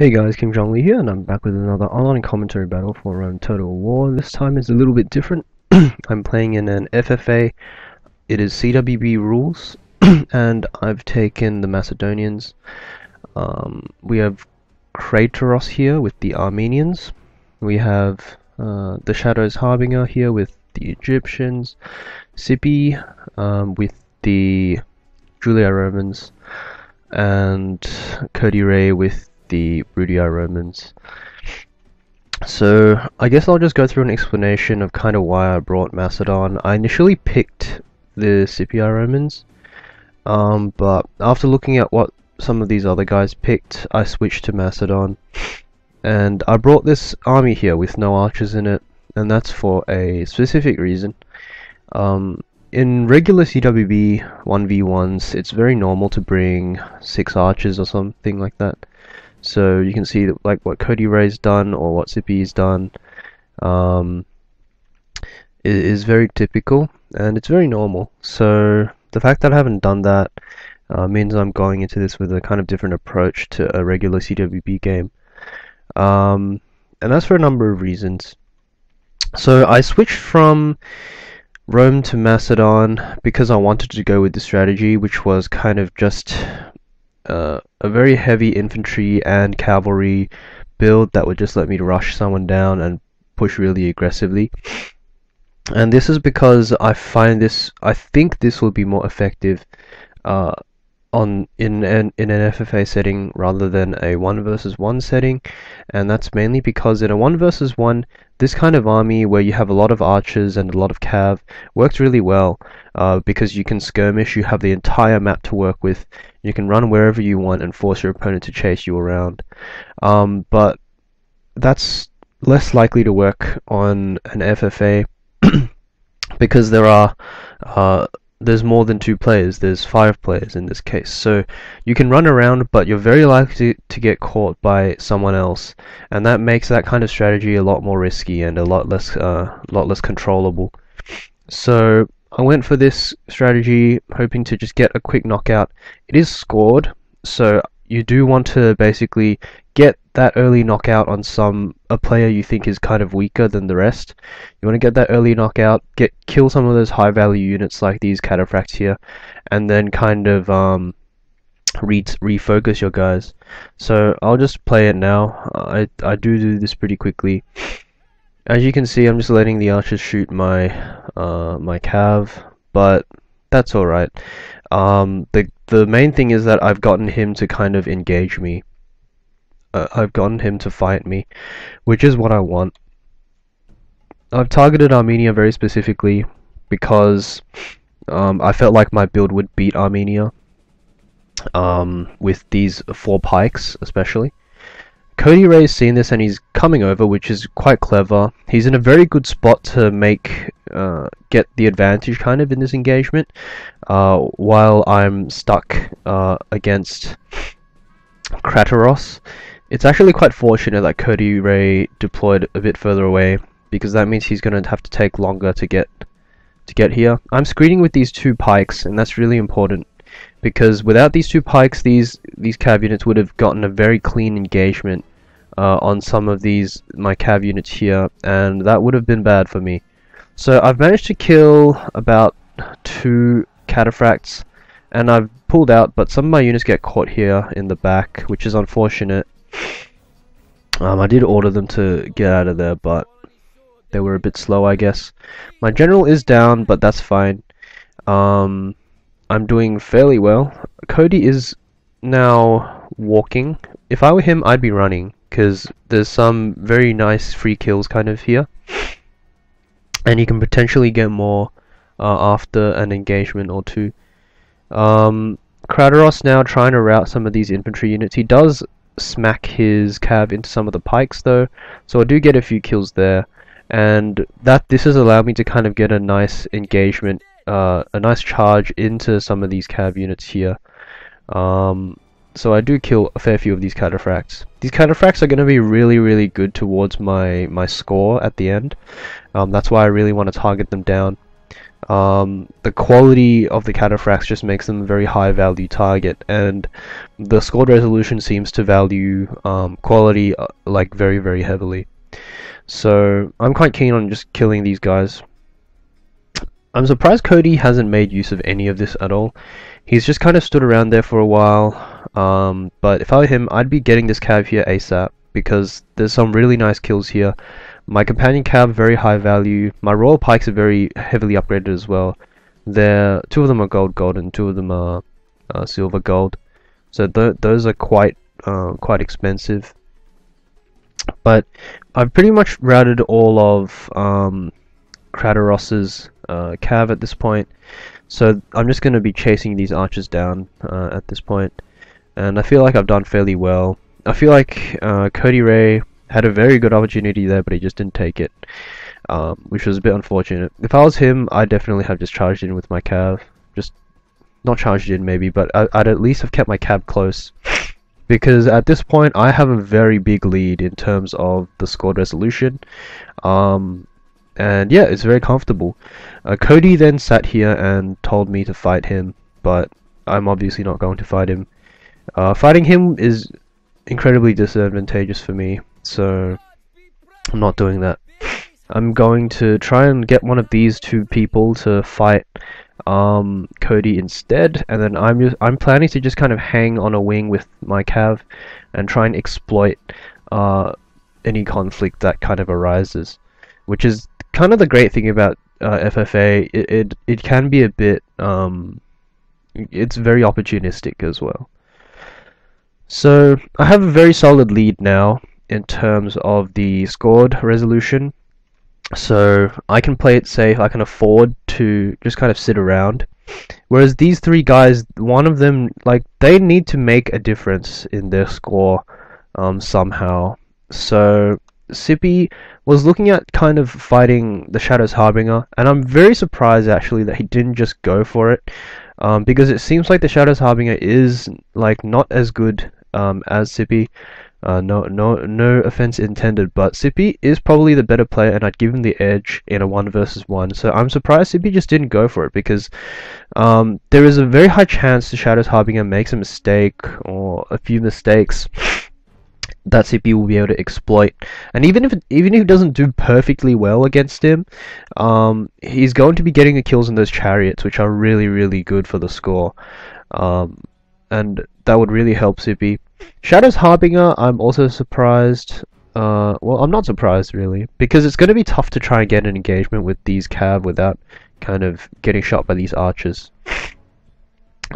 Hey guys, Kim Jong Lee here, and I'm back with another online commentary battle for Rome Total War. This time is a little bit different. I'm playing in an FFA. It is CWB rules, and I've taken the Macedonians. We have Crateros here with the Armenians. We have the Shadows Harbinger here with the Egyptians. Sippy with the Julia Romans, and Cody Ray with the Brutii Romans. So I guess I'll just go through an explanation of kind of why I brought Macedon. I initially picked the Scipii Romans, but after looking at what some of these other guys picked, I switched to Macedon, and I brought this army here with no archers in it, and that's for a specific reason. In regular CWB 1v1s, it's very normal to bring 6 archers or something like that. So you can see that, like, what Cody Ray's done or what Sippi's done is very typical, and it's very normal. So the fact that I haven't done that means I'm going into this with a kind of different approach to a regular CWB game, and that's for a number of reasons. So I switched from Rome to Macedon because I wanted to go with the strategy, which was kind of just a very heavy infantry and cavalry build that would just let me rush someone down and push really aggressively. And this is because I think this will be more effective in an FFA setting rather than a 1 versus 1 setting, and that's mainly because in a 1 versus 1, this kind of army where you have a lot of archers and a lot of cav works really well because you can skirmish, you have the entire map to work with, you can run wherever you want and force your opponent to chase you around. But that's less likely to work on an FFA because there's more than 2 players, there's 5 players in this case. So you can run around, but you're very likely to get caught by someone else, and that makes that kind of strategy a lot more risky and a lot less controllable. So I went for this strategy hoping to just get a quick knockout. It is scored, so you do want to basically get that early knockout on a player you think is kind of weaker than the rest. You want to get that early knockout, kill some of those high value units like these cataphracts here, and then kind of refocus your guys. So I'll just play it now. I do this pretty quickly. As you can see, I'm just letting the archers shoot my my cav, but that's alright. The main thing is that I've gotten him to kind of engage me. I've gotten him to fight me, which is what I want. I've targeted Armenia very specifically because I felt like my build would beat Armenia with these 4 pikes especially. Cody Ray's seen this and he's coming over, which is quite clever. He's in a very good spot to get the advantage kind of in this engagement, while I'm stuck against Crateros. It's actually quite fortunate that Cody Ray deployed a bit further away, because that means he's going to have to take longer to get here. I'm screening with these 2 pikes, and that's really important, because without these 2 pikes, these cav units would have gotten a very clean engagement on some of my cav units here, and that would have been bad for me. So I've managed to kill about 2 cataphracts, and I've pulled out, but some of my units get caught here in the back, which is unfortunate. I did order them to get out of there, but they were a bit slow, I guess. My general is down, but that's fine. I'm doing fairly well. Cody is now walking. If I were him, I'd be running, because there's some very nice free kills kind of here, and you can potentially get more after an engagement or 2. Crateros now trying to rout some of these infantry units. He does smack his cav into some of the pikes though, so I do get a few kills there, and this has allowed me to kind of get a nice engagement, a nice charge into some of these cav units here. So I do kill a fair few of these cataphracts. These cataphracts are going to be really good towards my score at the end. That's why I really want to target them down. The quality of the cataphracts just makes them a very high value target, and the squad resolution seems to value quality like very heavily. So I'm quite keen on just killing these guys. I'm surprised Cody hasn't made use of any of this at all. He's just kind of stood around there for a while, but if I were him, I'd be getting this cav here ASAP, because there's some really nice kills here. My companion cav, very high value. My royal pikes are very heavily upgraded as well. Two of them are gold and two of them are silver gold. So those are quite expensive. But I've pretty much routed all of Kratoros's cav at this point. So I'm just going to be chasing these archers down at this point. And I feel like I've done fairly well. I feel like Cody Ray had a very good opportunity there, but he just didn't take it, which was a bit unfortunate. If I was him, I'd definitely have just charged in with my cav. Just not charged in maybe, but I'd at least have kept my cav close. Because at this point, I have a very big lead in terms of the squad resolution. And yeah, it's very comfortable. Cody then sat here and told me to fight him, but I'm obviously not going to fight him. Fighting him is incredibly disadvantageous for me, so I'm not doing that. I'm going to try and get one of these two people to fight Cody instead, and then I'm planning to just kind of hang on a wing with my cav and try and exploit any conflict that kind of arises, which is kind of the great thing about FFA. It can be a bit it's very opportunistic as well. So I have a very solid lead now in terms of the squad resolution. So I can play it safe, I can afford to just kind of sit around. Whereas these three guys, one of them, like, they need to make a difference in their score somehow. So Sippy was looking at kind of fighting the Shadows Harbinger, and I'm very surprised actually that he didn't just go for it. Because it seems like the Shadows Harbinger is like not as good as Sippy. No offense intended, but Sippy is probably the better player, and I'd give him the edge in a 1 versus 1. So I'm surprised Sippy just didn't go for it, because there is a very high chance the Shadows Harbinger makes a mistake or a few mistakes that Sippy will be able to exploit. And even if he doesn't do perfectly well against him, he's going to be getting the kills in those chariots, which are really good for the score. And that would really help Sippy. Shadows Harbinger, I'm also surprised. Well, I'm not surprised really, because it's going to be tough to try and get an engagement with these cav without kind of getting shot by these archers.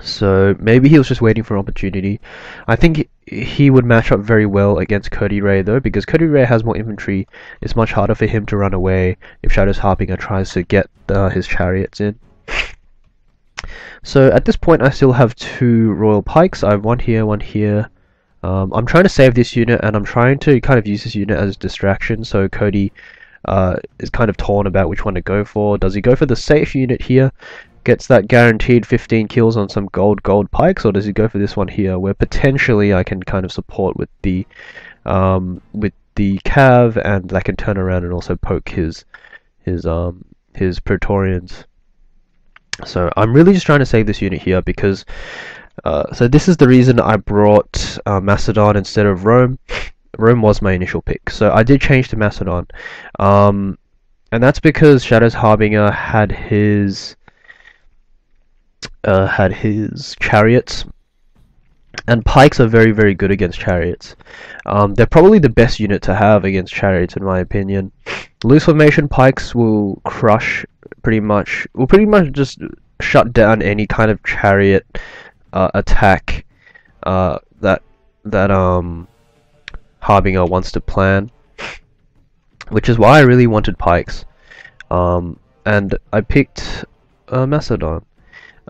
So maybe he was just waiting for an opportunity. I think he would match up very well against Cody Ray though, because Cody Ray has more infantry. It's much harder for him to run away if Shadows Harbinger tries to get his chariots in. So at this point I still have 2 royal pikes. I have one here, one here. I'm trying to save this unit, and I'm trying to kind of use this unit as a distraction, so Cody is kind of torn about which one to go for. Does he go for the safe unit here, gets that guaranteed 15 kills on some gold pikes, or does he go for this one here, where potentially I can kind of support with the cav, and I can turn around and also poke his Praetorians. So I'm really just trying to save this unit here, because so this is the reason I brought Macedon instead of Rome. Rome was my initial pick, so I did change to Macedon, and that's because Shadows Harbinger had his chariots, and pikes are very good against chariots. They're probably the best unit to have against chariots in my opinion. Loose formation pikes will crush pretty much just shut down any kind of chariot attack that Harbinger wants to plan, which is why I really wanted pikes, and I picked Macedon.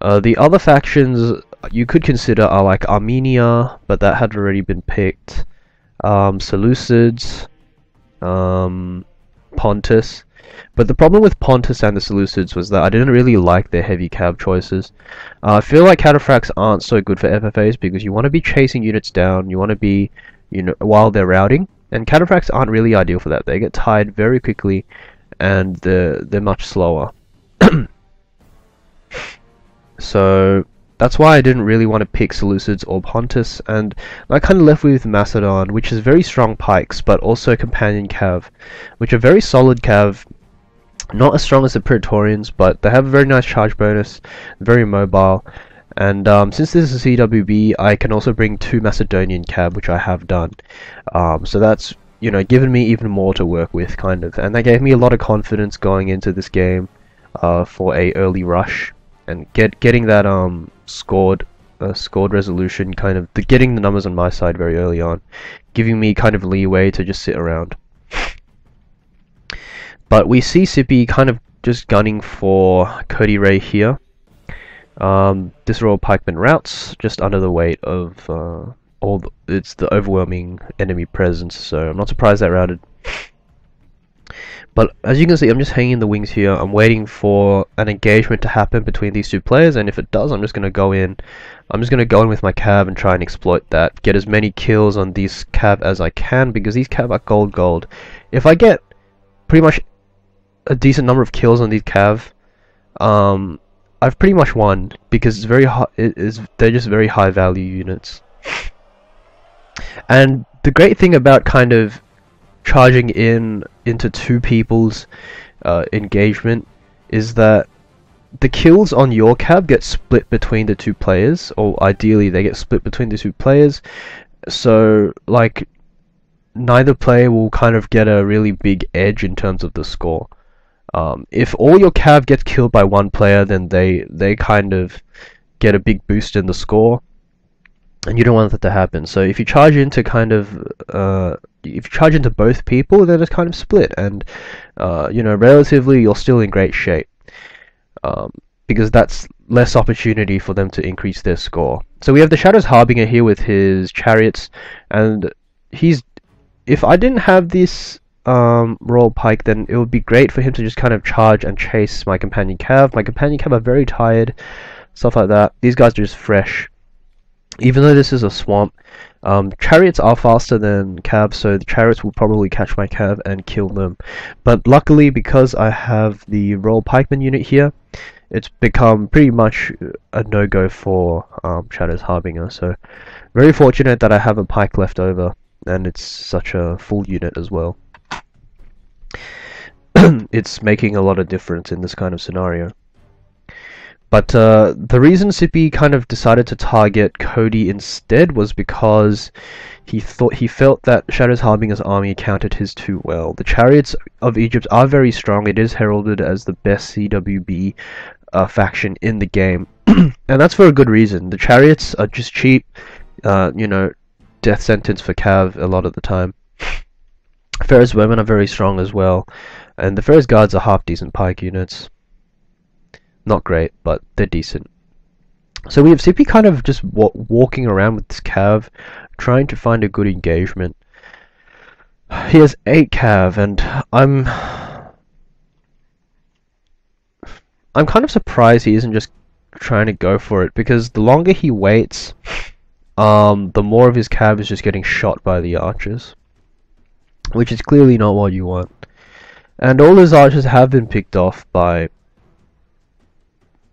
The other factions you could consider are like Armenia, but that had already been picked, Seleucids, Pontus. But the problem with Pontus and the Seleucids was that I didn't really like their heavy cav choices. I feel like cataphracts aren't so good for FFAs, because you want to be chasing units down, you want to be, while they're routing, and cataphracts aren't really ideal for that. They get tired very quickly, and they're much slower. So that's why I didn't really want to pick Seleucids or Pontus, and I kind of left with Macedon, which is very strong pikes, but also companion cav, which are very solid cav. Not as strong as the Praetorians, but they have a very nice charge bonus, very mobile. And since this is a CWB, I can also bring 2 Macedonian cab, which I have done. So that's, you know, given me even more to work with, kind of. And that gave me a lot of confidence going into this game for a early rush. And getting that scored resolution, kind of getting the numbers on my side very early on, giving me kind of leeway to just sit around. But we see Sippy kind of just gunning for Cody Ray here. This Royal Pikeman routes just under the weight of it's the overwhelming enemy presence, so I'm not surprised that routed. But as you can see, I'm just hanging in the wings here. I'm waiting for an engagement to happen between these 2 players, and if it does, I'm just gonna go in. I'm just gonna go in with my cav and try and exploit that. Get as many kills on these cav as I can, because these cav are gold. If I get pretty much a decent number of kills on these cav, I've pretty much won, because it's very high. They're just very high value units. And the great thing about kind of charging into 2 people's engagement is that the kills on your cab get split between the 2 players, or ideally they get split between the 2 players. So like neither player will kind of get a really big edge in terms of the score. If all your cav gets killed by 1 player, then they kind of get a big boost in the score, and you don't want that to happen. So if you charge into kind of if you charge into both people, then it's kind of split, and you know, relatively you're still in great shape, because that's less opportunity for them to increase their score. So we have the Shadows Harbinger here with his chariots, and if I didn't have this Royal Pike, then it would be great for him to just kind of charge and chase my companion cav. My companion cav are very tired, stuff like that. These guys are just fresh. Even though this is a swamp, chariots are faster than cabs, so the chariots will probably catch my cav and kill them. But luckily, because I have the Royal Pikeman unit here, it's become pretty much a no-go for Shadows Harbinger. So very fortunate that I have a pike left over, and it's such a full unit as well. It's making a lot of difference in this kind of scenario. But the reason Sippy kind of decided to target Cody instead was because he felt that Shadows Harbinger's army countered his too well. The chariots of Egypt are very strong. It is heralded as the best CWB faction in the game, and that's for a good reason. The chariots are just cheap, you know, death sentence for cav a lot of the time. Ferris women are very strong as well, and the Ferris guards are half decent pike units. Not great, but they're decent. So we have Sippy kind of just walking around with this cav, trying to find a good engagement. He has 8 cav, and I'm kind of surprised he isn't just trying to go for it, because the longer he waits, the more of his cav is just getting shot by the archers, which is clearly not what you want. And all his archers have been picked off by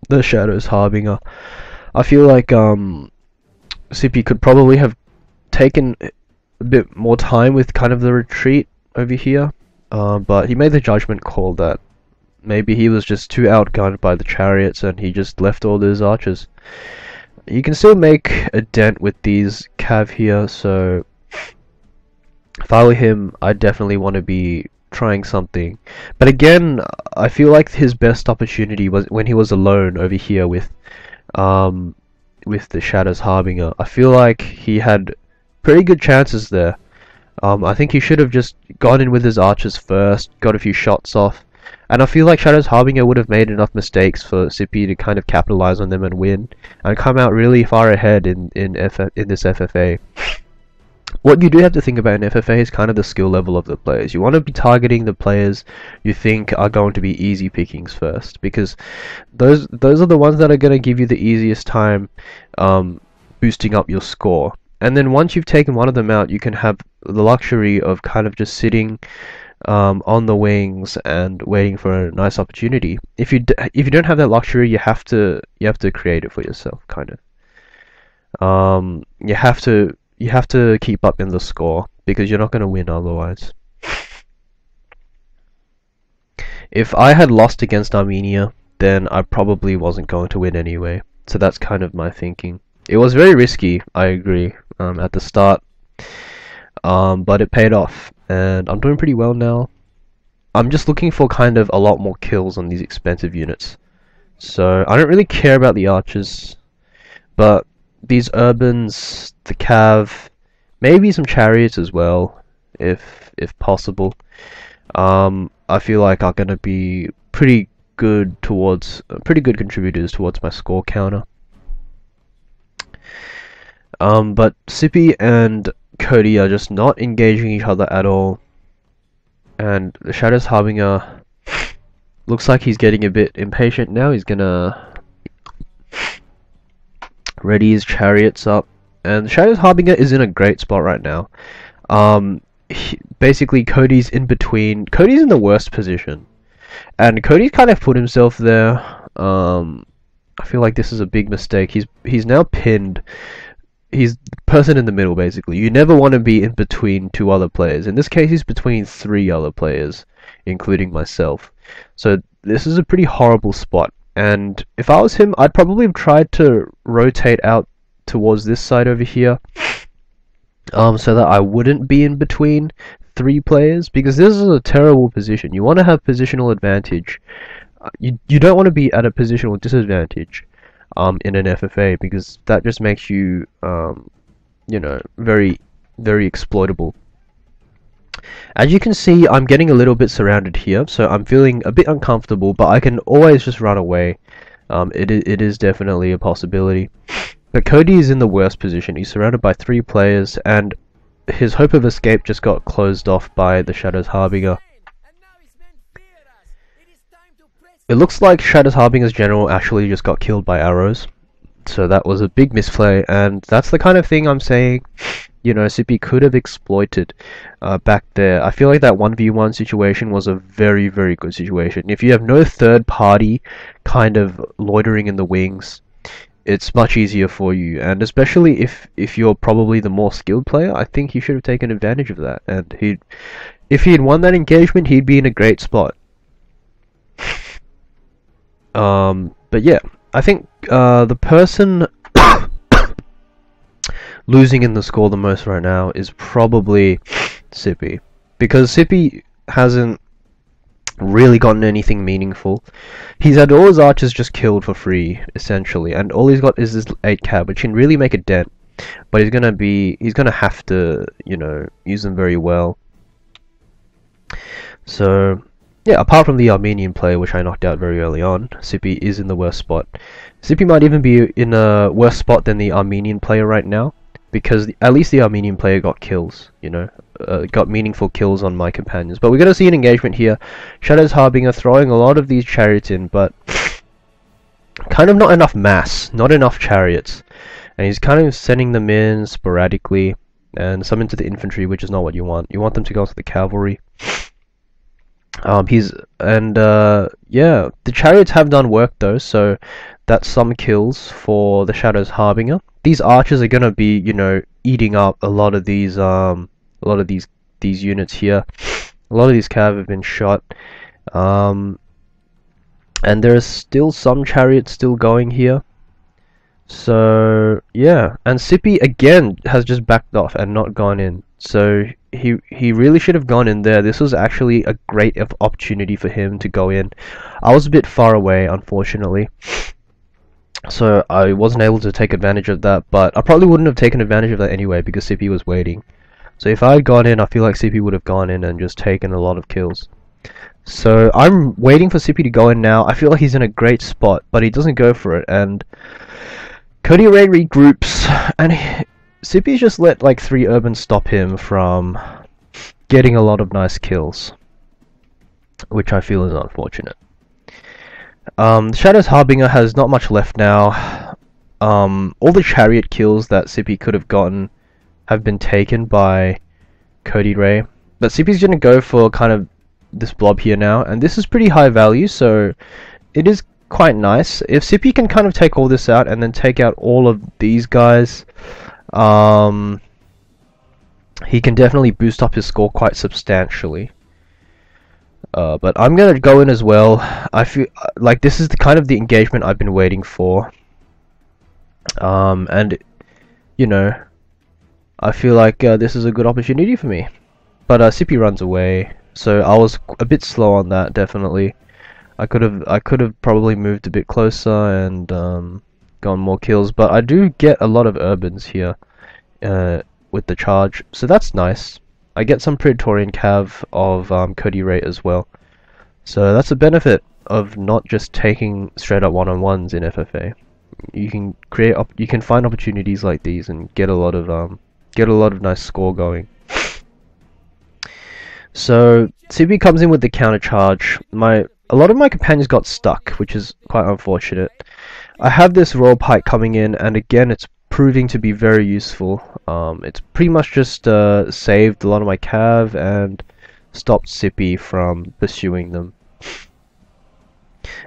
the Shadows Harbinger. I feel like Sippy could probably have taken a bit more time with kind of the retreat over here, but he made the judgment call that maybe he was just too outgunned by the chariots and he just left all those archers. You can still make a dent with these cav here, so if I were him, I'd definitely want to be trying something. But again, I feel like his best opportunity was when he was alone over here with the Shadows Harbinger. I feel like he had pretty good chances there. I think he should have just gone in with his archers first, got a few shots off, and I feel like Shadows Harbinger would have made enough mistakes for Sippy to kind of capitalize on them and win, and come out really far ahead in this FFA. What you do have to think about in FFA is kind of the skill level of the players. You want to be targeting the players you think are going to be easy pickings first, because those are the ones that are going to give you the easiest time boosting up your score. And then once you've taken one of them out, you can have the luxury of kind of just sitting on the wings and waiting for a nice opportunity. If you don't have that luxury, you have to create it for yourself, kind of. You have to keep up in the score because you're not going to win otherwise. If I had lost against Armenia, then I probably wasn't going to win anyway. So that's kind of my thinking. It was very risky, I agree, at the start, but it paid off, and I'm doing pretty well now. I'm just looking for kind of a lot more kills on these expensive units. So I don't really care about the archers, but these urbans, the cav, maybe some chariots as well, if possible. I feel like are gonna be pretty good contributors towards my score counter. But Sippy and Cody are just not engaging each other at all, and the Shadows Harbinger looks like he's getting a bit impatient now. He's gonna ready his chariots up, and Shadows Harbinger is in a great spot right now. Basically, Cody's in between. Cody's in the worst position, and Cody's kind of put himself there. I feel like this is a big mistake. He's now pinned. He's the person in the middle, basically. You never want to be in between two other players. In this case, he's between three other players, including myself. So this is a pretty horrible spot. And if I was him, I'd probably have tried to rotate out towards this side over here, so that I wouldn't be in between three players, because this is a terrible position. You want to have positional advantage. You don't want to be at a positional disadvantage in an FFA, because that just makes you very, very exploitable. As you can see, I'm getting a little bit surrounded here, so I'm feeling a bit uncomfortable, but I can always just run away. It is definitely a possibility. But Cody is in the worst position. He's surrounded by three players, and his hope of escape just got closed off by the Shadows Harbinger. It looks like Shadows Harbinger's general actually just got killed by arrows, so that was a big misplay, and that's the kind of thing I'm saying, Sippy could have exploited back there. I feel like that 1v1 situation was a very, very good situation. If you have no third party kind of loitering in the wings, it's much easier for you, and especially if you're probably the more skilled player, I think he should have taken advantage of that, and if he had won that engagement, he'd be in a great spot. But yeah, I think the person losing in the score the most right now is probably Sippy, because Sippy hasn't really gotten anything meaningful. He's had all his archers just killed for free, essentially, and all he's got is this 8 cab, which can really make a dent, but he's gonna have to, use them very well. So yeah, apart from the Armenian player, which I knocked out very early on, Sippy is in the worst spot. Sippy might even be in a worse spot than the Armenian player right now, because at least the Armenian player got kills, got meaningful kills on my companions. But we're going to see an engagement here. Shadows Harbinger throwing a lot of these chariots in, but kind of not enough mass, not enough chariots. And he's kind of sending them in sporadically, and some into the infantry, which is not what you want. You want them to go to the cavalry. Yeah, the chariots have done work though, so that's some kills for the Shadows Harbinger. These archers are gonna be, eating up a lot of these units here. A lot of these cav have been shot. And there is still some chariots still going here. So yeah, and Sippy again has just backed off and not gone in. So he really should have gone in there. This was actually a great opportunity for him to go in. I was a bit far away, unfortunately, so I wasn't able to take advantage of that, but I probably wouldn't have taken advantage of that anyway because Sippy was waiting. So if I had gone in, I feel like Sippy would have gone in and just taken a lot of kills. So I'm waiting for Sippy to go in now. I feel like he's in a great spot, but he doesn't go for it, and Cody Ray regroups, and Sippy's just let like 3 urbans stop him from getting a lot of nice kills, which I feel is unfortunate. Shadows Harbinger has not much left now. All the chariot kills that Sippy could have gotten have been taken by Cody Ray, but Sippy's gonna go for kind of this blob here now, and this is pretty high value, so it is quite nice. If Sippy can kind of take all this out and then take out all of these guys, he can definitely boost up his score quite substantially. But I'm gonna go in as well. I feel like this is the kind of the engagement I've been waiting for. And you know, I feel like this is a good opportunity for me. But Sippy runs away, so I was a bit slow on that. Definitely, I could have probably moved a bit closer and gone more kills. But I do get a lot of urbans here with the charge, so that's nice. I get some Praetorian Cav of Cody Rate as well, so that's a benefit of not just taking straight up one-on-ones in FFA. You can you can find opportunities like these and get a lot of nice score going. So CB comes in with the counter charge. A lot of my companions got stuck, which is quite unfortunate. I have this Royal Pike coming in, and again, it's proving to be very useful. It's pretty much just saved a lot of my cav and stopped Sippy from pursuing them.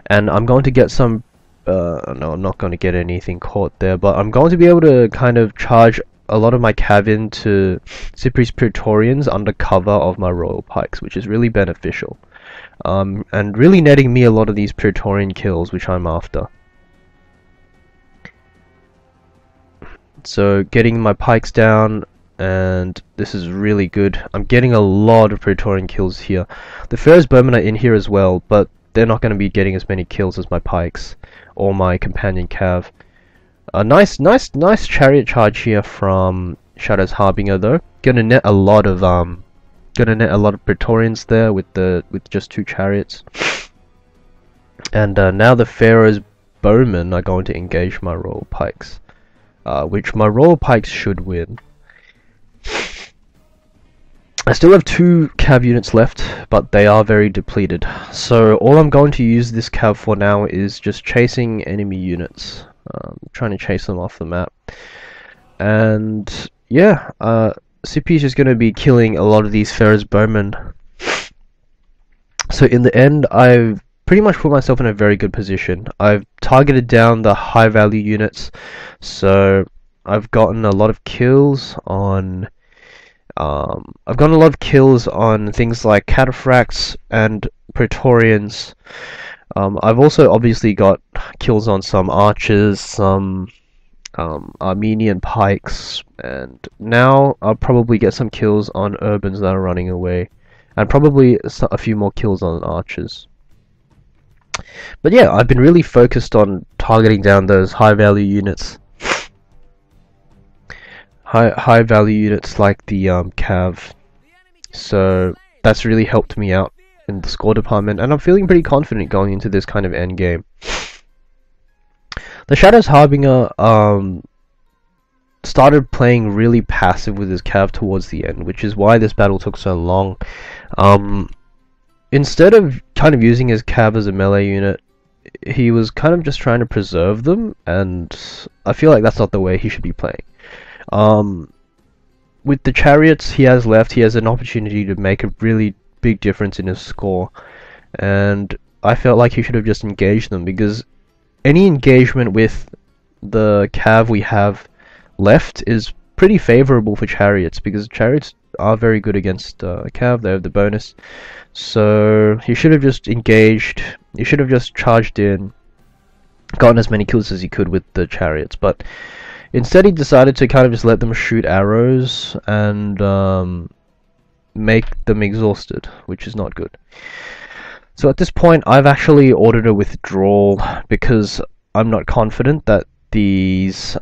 And I'm going to get some no, I'm not going to get anything caught there, but I'm going to be able to kind of charge a lot of my cav into Sippy's Praetorians under cover of my Royal Pikes, which is really beneficial. And really netting me a lot of these Praetorian kills, which I'm after. So getting my pikes down, and this is really good. I'm getting a lot of Praetorian kills here. The Ferrous Bowmen are in here as well, but they're not going to be getting as many kills as my pikes or my companion cav. A nice chariot charge here from Shadow's Harbinger though. Gonna net a lot of Praetorians there with just 2 chariots. And now the Pharaoh's Bowmen are going to engage my Royal Pikes. Which my Royal Pikes should win. I still have 2 cav units left, but they are very depleted. So all I'm going to use this cav for now is just chasing enemy units. Trying to chase them off the map. And yeah, Sippy is just going to be killing a lot of these Ferrous Bowmen. So in the end, I've pretty much put myself in a very good position. I've targeted down the high value units, so I've gotten a lot of kills on things like Cataphracts and Praetorians. I've also obviously got kills on some archers, some Armenian pikes, and now I'll probably get some kills on urbans that are running away, and probably a few more kills on archers. But yeah, I've been really focused on targeting down those high value units. High value units like the cav. So that's really helped me out in the score department, and I'm feeling pretty confident going into this kind of end game. The Shadow's Harbinger started playing really passive with his cav towards the end, which is why this battle took so long. Instead of kind of using his cav as a melee unit, he was kind of just trying to preserve them, and I feel like that's not the way he should be playing. With the chariots he has left, he has an opportunity to make a really big difference in his score, and I felt like he should have just engaged them, because any engagement with the cav we have left is pretty favorable for chariots, because chariots are very good against cav. They have the bonus. So he should have just engaged, he should have just charged in, gotten as many kills as he could with the chariots, but instead he decided to kind of just let them shoot arrows and make them exhausted, which is not good. So at this point I've actually ordered a withdrawal, because I'm not confident that these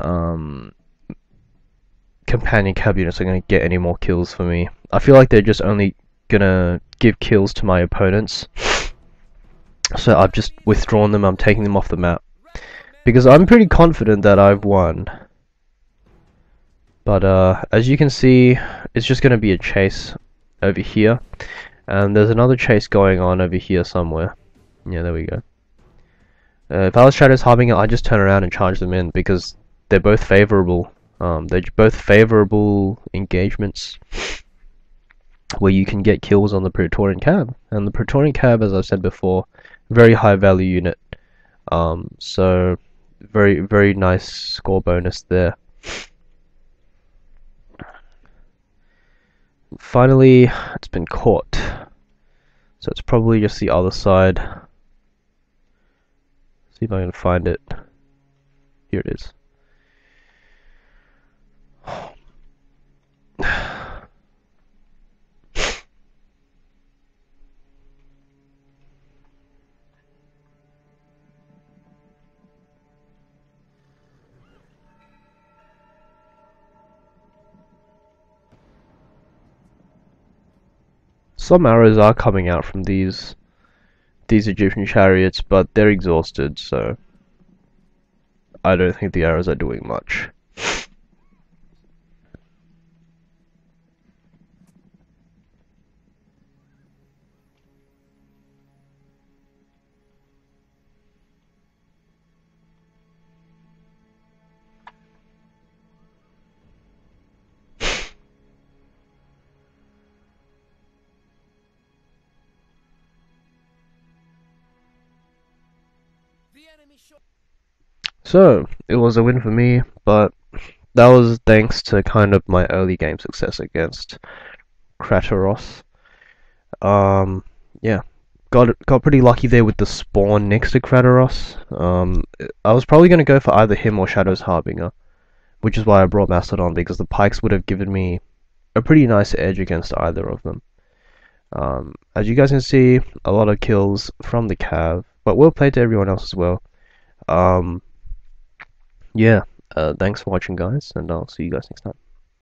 companion cav units are going to get any more kills for me. I feel like they're just only gonna give kills to my opponents, so I've just withdrawn them. I'm taking them off the map because I'm pretty confident that I've won. But as you can see, it's just gonna be a chase over here, and there's another chase going on over here somewhere. Yeah, there we go. If I was Shadow's Harbinger, I'd just turn around and charge them in, because they're both favorable. They're both favorable engagements. where you can get kills on the Praetorian Cab. And the Praetorian Cab, as I've said before, very high value unit. So very, very nice score bonus there. Finally, it's been caught. So it's probably just the other side. See if I can find it. Here it is. Some arrows are coming out from these Egyptian chariots, but they're exhausted, so I don't think the arrows are doing much. So, it was a win for me, but that was thanks to kind of my early game success against Kratoros. Yeah, got pretty lucky there with the spawn next to Kratoros. I was probably going to go for either him or Shadow's Harbinger, which is why I brought Mastodon, because the pikes would have given me a pretty nice edge against either of them. As you guys can see, a lot of kills from the Cav, but well played to everyone else as well. Yeah, thanks for watching, guys, and I'll see you guys next time.